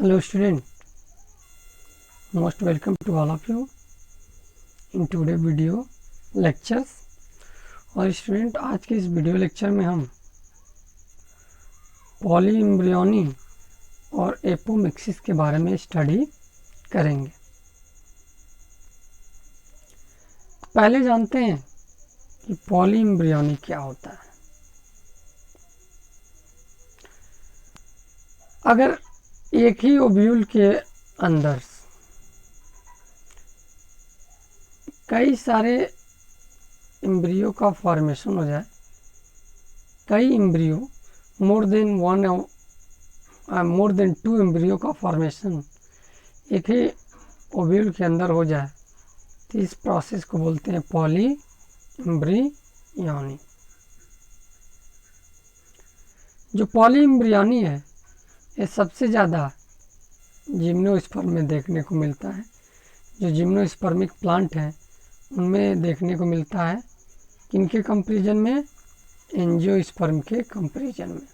Hello student, most welcome to all of you in today video lectures। और student आज के इस video lecture में हम पॉलीएम्ब्रियोनी और एपोमिक्सिस के बारे में स्टडी करेंगे। पहले जानते हैं कि पॉलीएम्ब्रियोनी क्या होता है। अगर एक ही ओव्यूल के अंदर कई सारे एम्ब्रियो का फॉर्मेशन हो जाए, कई embryo more than two embryo का फॉर्मेशन एक ही ओव्यूल के अंदर हो जाए तो इस प्रोसेस को बोलते हैं पॉलीएम्ब्रियोनी। जो पॉलीएम्ब्रियोनी है ये सबसे ज़्यादा जिम्नोस्पर्म में देखने को मिलता है। जो जिम्नोस्पर्मिक प्लांट हैं उनमें देखने को मिलता है, किनके कंपैरिजन में, एंजियोस्पर्म के कंपैरिजन में।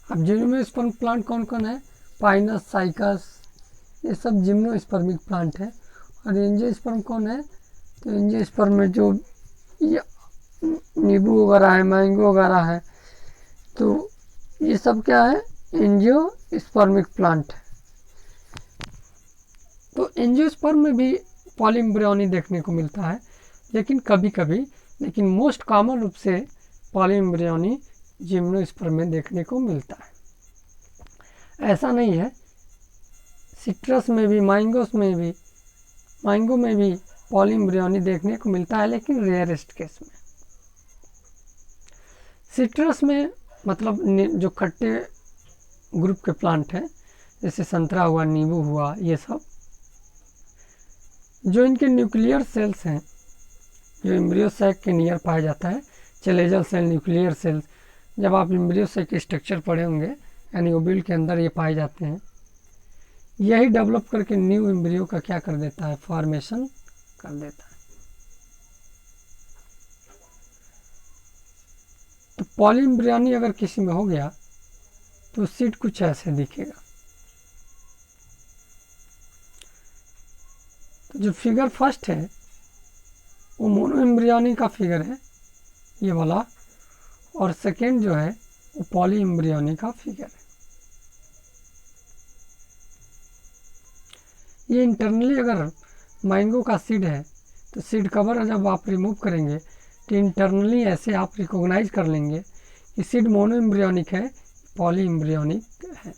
अब जिम्नोस्पर्म प्लांट कौन कौन है? पाइनस, साइकस, ये सब जिम्नोस्पर्मिक प्लांट है। और एंजियोस्पर्म कौन है? तो एंजियोस्पर्म में जो नींबू वगैरह है, मैंगो वगैरह है, तो ये सब क्या है? एंजियोस्पर्मिक प्लांट है। तो एंजियोस्पर्म में भी पॉलीएम्ब्रियोनी देखने को मिलता है, लेकिन कभी कभी, लेकिन मोस्ट कॉमन रूप से पॉलीएम्ब्रियोनी जिम्नोस्पर्म में देखने को मिलता है। ऐसा नहीं है, सिट्रस में भी, मैंगो में भी पॉलीएम्ब्रियोनी देखने को मिलता है, लेकिन रेयरेस्ट केस में। सिट्रस में मतलब जो खट्टे ग्रुप के प्लांट हैं, जैसे संतरा हुआ, नींबू हुआ, ये सब जो इनके न्यूक्लियर सेल्स हैं, जो एम्ब्रियो सैक के नियर पाया जाता है, चेलेजल सेल, न्यूक्लियर सेल्स, जब आप एम्ब्रियो सैक के स्ट्रक्चर पढ़े होंगे, यानी ओव्यूल के अंदर ये पाए जाते हैं, यही डेवलप करके न्यू एम्ब्रियो का क्या कर देता है? फॉर्मेशन कर देता है। तो पॉलीएम्ब्रियोनी अगर किसी में हो गया तो सीड कुछ ऐसे दिखेगा। तो जो फिगर फर्स्ट है वो मोनोएम्ब्रियोनी का फिगर है, ये वाला, और सेकेंड जो है वो पॉलीएम्ब्रियोनी का फिगर है। ये इंटरनली अगर मैंगो का सीड है तो सीड कवर जब आप रिमूव करेंगे तो इंटरनली ऐसे आप रिकॉग्नाइज कर लेंगे कि सीड मोनोएम्ब्रियोनिक है, पॉलीएम्ब्रियोनिक है।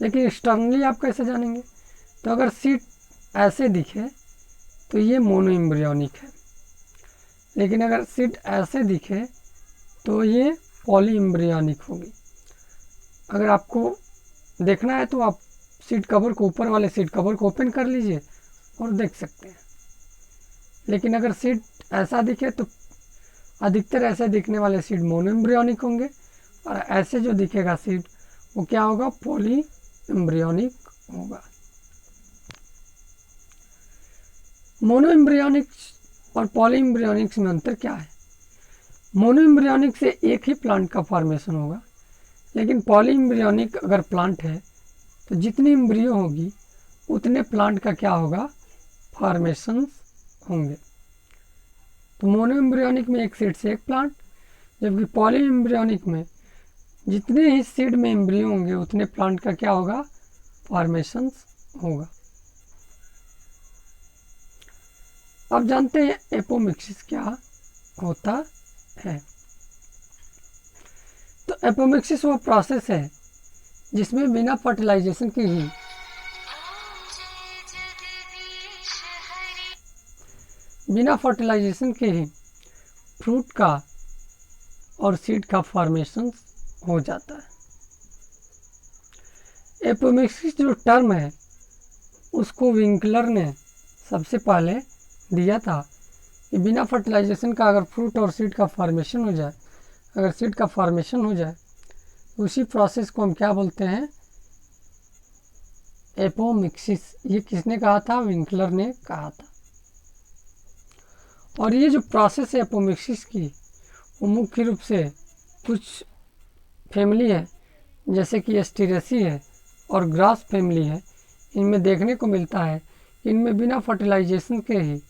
लेकिन एक्सटर्नली आप कैसे जानेंगे? तो अगर सीड ऐसे दिखे तो ये मोनोएम्ब्रियोनिक है, लेकिन अगर सीड ऐसे दिखे तो ये पॉलीएम्ब्रियोनिक होगी। अगर आपको देखना है तो आप सीड कवर को, ऊपर वाले सीड कवर को ओपन कर लीजिए और देख सकते हैं। लेकिन अगर सीड ऐसा दिखे तो अधिकतर ऐसे दिखने वाले सीड मोनोएम्ब्रियोनिक होंगे, और ऐसे जो दिखेगा सीड वो क्या होगा? पॉलीएम्ब्रियोनिक होगा। मोनोएम्ब्रियोनिक्स और पॉलीएम्ब्रियोनिक्स में अंतर क्या है? मोनोएम्ब्रियोनिक से एक ही प्लांट का फॉर्मेशन होगा, लेकिन पॉलीएम्ब्रियोनिक अगर प्लांट है तो जितनी एम्ब्रियो होगी उतने प्लांट का क्या होगा? फॉर्मेशंस होंगे। तो मोनोएम्ब्रियोनिक में एक सीड से एक प्लांट, जबकि पॉलीएम्ब्रियोनिक में जितने ही सीड में एम्ब्रियो होंगे उतने प्लांट का क्या होगा? फॉर्मेशंस होगा। अब जानते हैं एपोमिक्सिस क्या होता है। तो एपोमिक्सिस वो प्रोसेस है जिसमें बिना फर्टिलाइजेशन के ही फ्रूट का और सीड का फॉर्मेशन हो जाता है। एपोमिक्सिस जो टर्म है उसको विंकलर ने सबसे पहले दिया था कि बिना फर्टिलाइजेशन का अगर फ्रूट और सीड का फॉर्मेशन हो जाए, अगर सीड का फॉर्मेशन हो जाए, उसी प्रोसेस को हम क्या बोलते हैं? एपोमिक्सिस। ये किसने कहा था? विंकलर ने कहा था। और ये जो प्रोसेस है एपोमिक्सिस की, वो मुख्य रूप से कुछ फैमिली है जैसे कि एस्टेरेसी है और ग्रास फैमिली है, इनमें देखने को मिलता है कि इनमें बिना फर्टिलाइजेशन के ही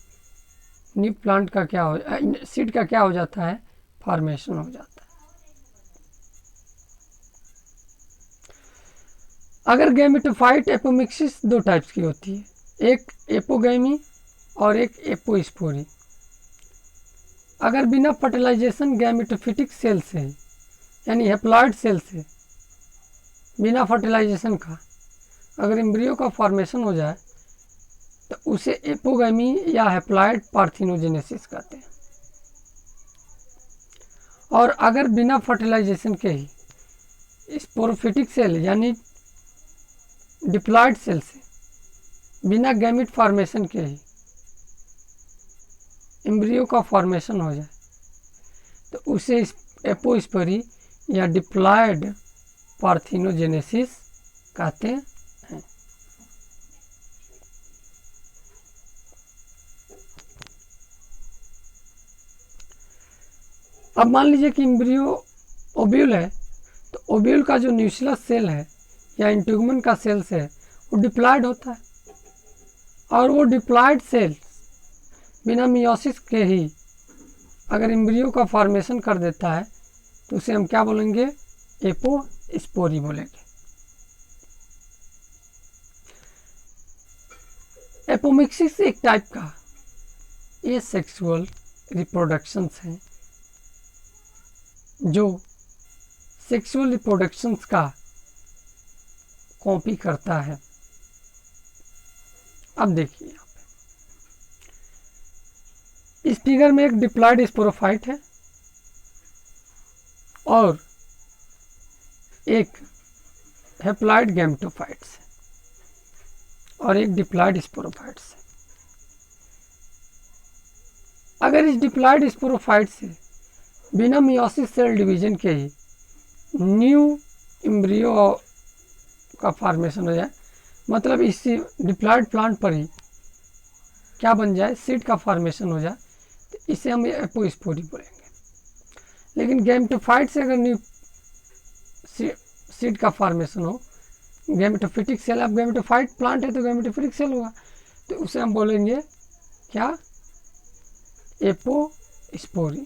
न्यू प्लांट का क्या हो सीड का क्या हो जाता है, फॉर्मेशन हो जाता है। अगर गैमेटोफाइट एपोमिक्सिस दो टाइप्स की होती है, एक एपोगैमी और एक एपोस्पोरी। अगर बिना फर्टिलाइजेशन गैमेटोफिटिक सेल से यानी हेप्लॉइड सेल से बिना फर्टिलाइजेशन का अगर एम्ब्रियो का फॉर्मेशन हो जाए तो उसे एपोगैमी या हेप्लॉइड पार्थिनोजेनेसिस कहते हैं। और अगर बिना फर्टिलाइजेशन के ही स्पोरोफिटिक सेल यानी डिप्लॉइड सेल से बिना गैमिट फॉर्मेशन के ही एम्ब्रियो का फॉर्मेशन हो जाए तो उसे एपोस्पोरी या डिप्लॉइड पार्थिनोजेनेसिस कहते हैं। अब मान लीजिए कि एम्ब्रियो ओव्यूल है, तो ओव्यूल का जो न्यूक्लियस सेल है या इंट्यूगमन का सेल्स है वो डिप्लॉइड होता है, और वो डिप्लॉइड सेल बिना मियोसिस के ही अगर एम्ब्रियो का फॉर्मेशन कर देता है तो उसे हम क्या बोलेंगे, एपोस्पोरी बोलेंगे। एपोमिक्सिस एक टाइप का ये सेक्सुअल रिप्रोडक्शंस है जो सेक्सुअल रिप्रोडक्शंस का कॉपी करता है। अब देखिए यहाँ पे इस फिगर में एक डिप्लॉइड स्पोरोफाइट है और एक हेप्लॉइड गैमेटोफाइट्स है और एक डिप्लॉइड स्पोरोफाइट्स है। अगर इस डिप्लॉइड स्पोरोफाइट से बिना मियोसिस सेल डिवीजन के ही न्यू एम्ब्रियो का फॉर्मेशन हो जाए, मतलब इस डिप्लॉइड प्लांट पर ही क्या बन जाए, सीड का फॉर्मेशन हो जाए, तो इसे हम एपोस्पोरी बोलेंगे। लेकिन गैमेटोफाइट से अगर न्यू सीड का फॉर्मेशन हो, गैमेटोफिटिक सेल, अब गैमेटोफाइट प्लांट है तो गैमेटोफिटिक सेल होगा, तो उसे हम बोलेंगे क्या, एपोस्पोरी।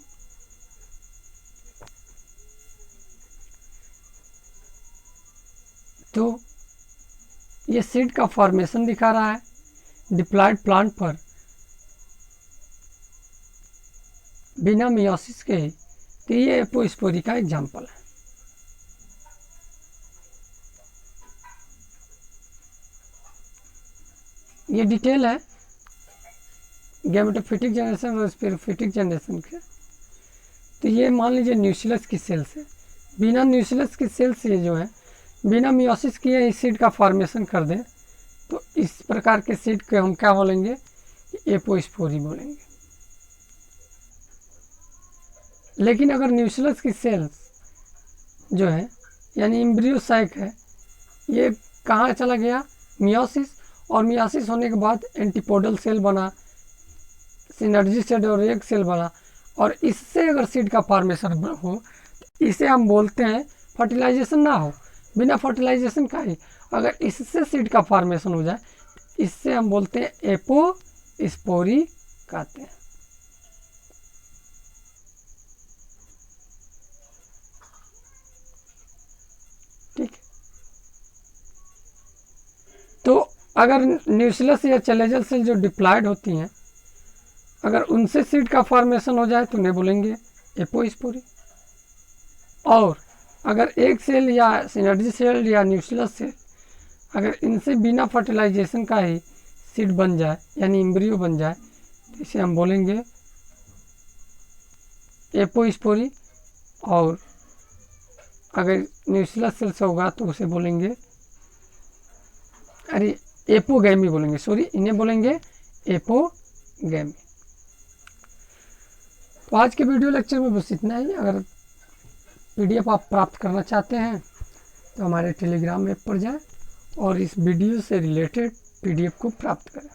तो ये सीड का फॉर्मेशन दिखा रहा है डिप्लॉइड प्लांट पर बिना मियोसिस के, तो ये एपोस्पोरी का एग्जाम्पल है। ये डिटेल है गैमेटोफिटिक जनरेशन और स्पोरोफिटिक जनरेशन के। तो ये मान लीजिए न्यूक्लियस की सेल से, बिना न्यूक्लियस की सेल से जो है बिना मियोसिस किए इस सीड का फॉर्मेशन कर दें, तो इस प्रकार के सीड को हम क्या बोलेंगे, एपोस्पोरी बोलेंगे। लेकिन अगर न्यूक्लियस की सेल्स जो है यानी एम्ब्रियो साइक है, ये कहाँ चला गया, मियोसिस, और मियोसिस होने के बाद एंटीपोडल सेल बना, सिनर्जी सेल और एक सेल बना, और इससे अगर सीड का फॉर्मेशन हो इसे हम बोलते हैं, फर्टिलाइजेशन ना हो, बिना फर्टिलाइजेशन का ही अगर इससे सीड का फॉर्मेशन हो जाए, इससे हम बोलते हैं एपोस्पोरी कहते हैं। ठीक, तो अगर न्यूक्लियस या चलेजल सेल जो डिप्लॉइड होती हैं, अगर उनसे सीड का फॉर्मेशन हो जाए तो उन्हें बोलेंगे एपोस्पोरी। और अगर एक सेल या सिनर्जी सेल या न्यूक्लियस सेल अगर इनसे बिना फर्टिलाइजेशन का ही सीड बन जाए यानी एम्ब्रियो बन जाए, तो इसे हम बोलेंगे एपोस्पोरी। और अगर न्यूक्लियस सेल से होगा तो उसे बोलेंगे, अरे एपोगैमी बोलेंगे, सॉरी, इन्हें बोलेंगे एपोगैमी। तो आज के वीडियो लेक्चर में बस इतना ही। अगर PDF आप प्राप्त करना चाहते हैं तो हमारे टेलीग्राम ऐप पर जाएं और इस वीडियो से रिलेटेड PDF को प्राप्त करें।